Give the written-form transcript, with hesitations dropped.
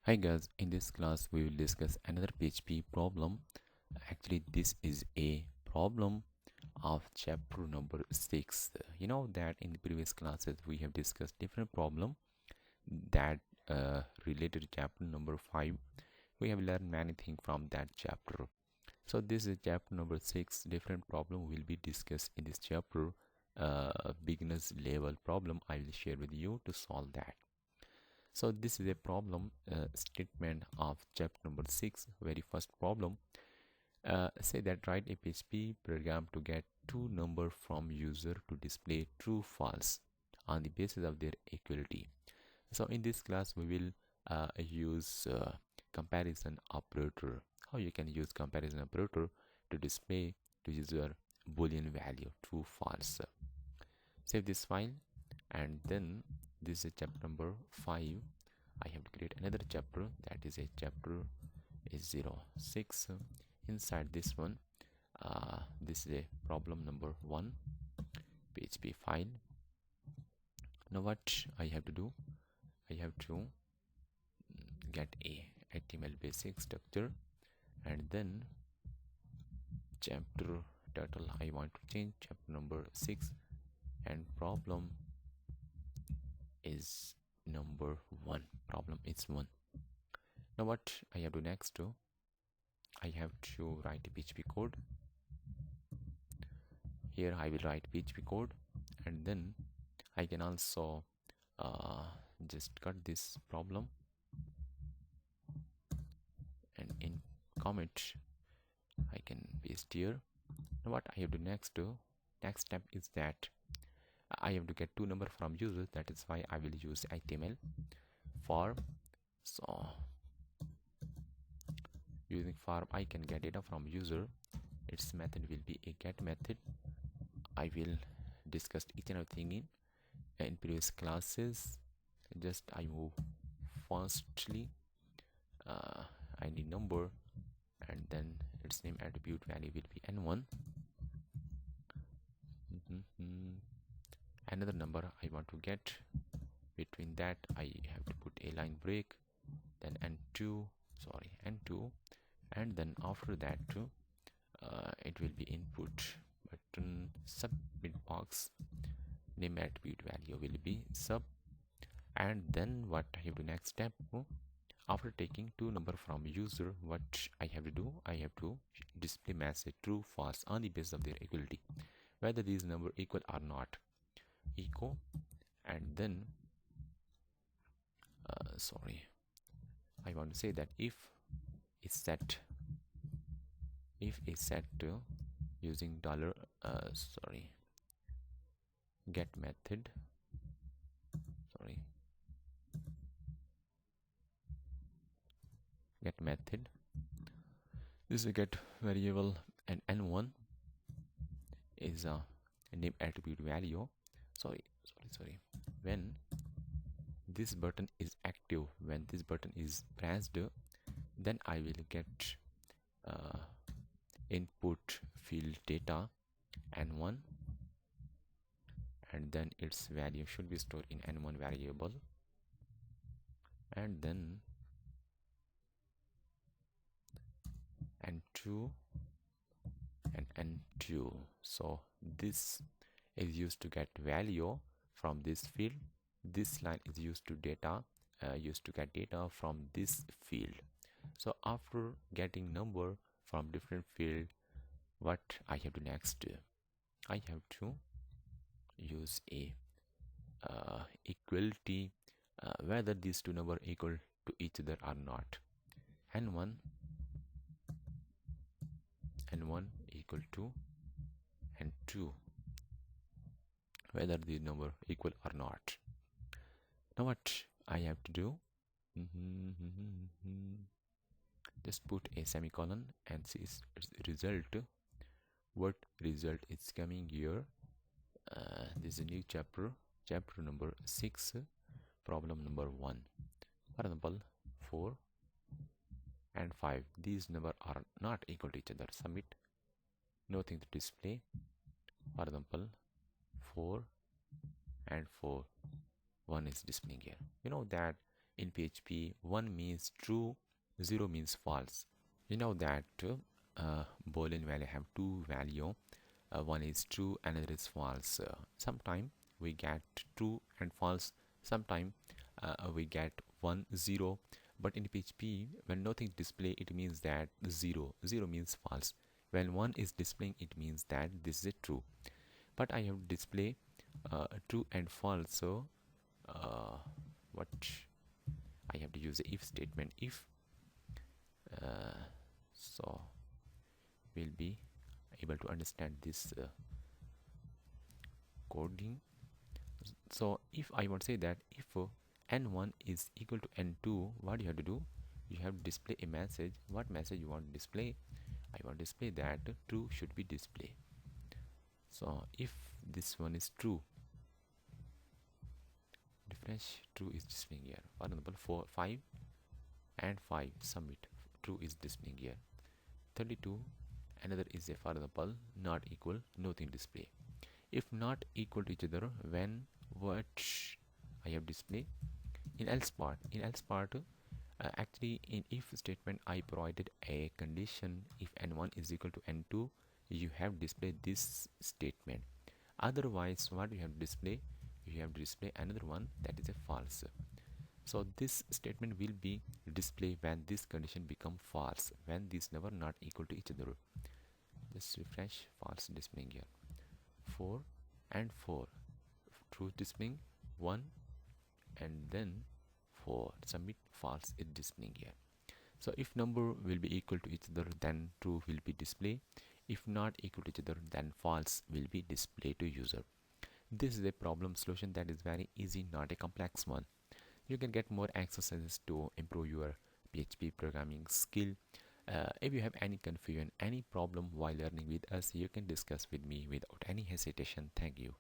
Hi guys, in this class we will discuss another PHP problem. Actually, this is a problem of chapter number 6. You know that in the previous classes we have discussed different problem that related to chapter number 5. We have learned many things from that chapter. So this is chapter number 6. Different problem will be discussed in this chapter. Beginners level problem I will share with you to solve that. So this is a problem statement of chapter number 6. Very first problem, say that write a PHP program to get two number from user to display true false on the basis of their equality. So in this class we will use comparison operator. How you can use comparison operator to display to user boolean value true false. Save this file, and then this is chapter number 5. I have to create another chapter, that is a chapter is 06. Inside this one, this is a problem number 1 PHP file. Now what I have to do, I have to get a HTML basic structure, and then chapter title I want to change chapter number 6, and problem is number 1. Problem is 1. Now what I have to next do, I have to write a PHP code. Here I will write PHP code, and then I can also just cut this problem, and in comment I can paste here. Now what I have to next do, next step is that I have to get two number from user. That is why I will use HTML form. So using form I can get data from user. Its method will be a get method. I will discuss each and everything in previous classes. Just I move firstly, I need number, and then its name attribute value will be n1. Another number I want to get. Between that I have to put a line break, then n2, and then after that it will be input button submit box, name attribute value will be sub. And then what I have to next step, after taking two number from user, what I have to do, I have to display message true false on the basis of their equality, whether these number equal or not, equal. And then I want to say that if is set using dollar get method, this is a get variable, and n1 is a name attribute value. When this button is active, when this button is pressed, then I will get input field data n1, and then its value should be stored in n1 variable, and then n2 and n2. So this is used to get value from this field. This line is used to get data from this field. So after getting number from different field, what I have to next do, I have to use a equality, whether these two number equal to each other or not. n1 equal to n2, whether the number equal or not. Now what I have to do, just put a semicolon and see its result. What result is coming here? This is a new chapter number 6, problem number 1. For example, 4 and 5, these number are not equal to each other. Submit, nothing to display. For example, 4 and 4, 1 is displaying here. You know that In PHP, 1 means true, 0 means false. You know that Boolean value have two value. One is true, another is false. Sometime we get true and false. Sometime we get 1 0. But in PHP, when nothing display, it means that 0. 0 means false. When 1 is displaying, it means that this is a true. But I have display true and false. So what I have to use the if statement. If so we'll be able to understand this coding. So if I want to say that if n1 is equal to n2, what you have to do, you have to display a message. What message you want to display? I want to display that true should be displayed. So if this one is true, refresh, true is displaying here. For example, 4 5 and 5 submit, true is displaying here. 32, another is a, for example, not equal, nothing display. If not equal to each other, when what I have display. In else part, actually in if statement I provided a condition. If n1 is equal to n2, you have displayed this statement. Otherwise, what you have to display, you have to display another one, that is a false. So this statement will be displayed when this condition become false, when these never not equal to each other. Just refresh, false displaying here. 4 and 4, true displaying 1, and then 4, submit, false is displaying here. So if number will be equal to each other, then true will be displayed. If not equal to each other, then false will be displayed to user. This is a problem solution that is very easy, not a complex one. You can get more exercises to improve your PHP programming skill. If you have any confusion, any problem while learning with us, you can discuss with me without any hesitation. Thank you.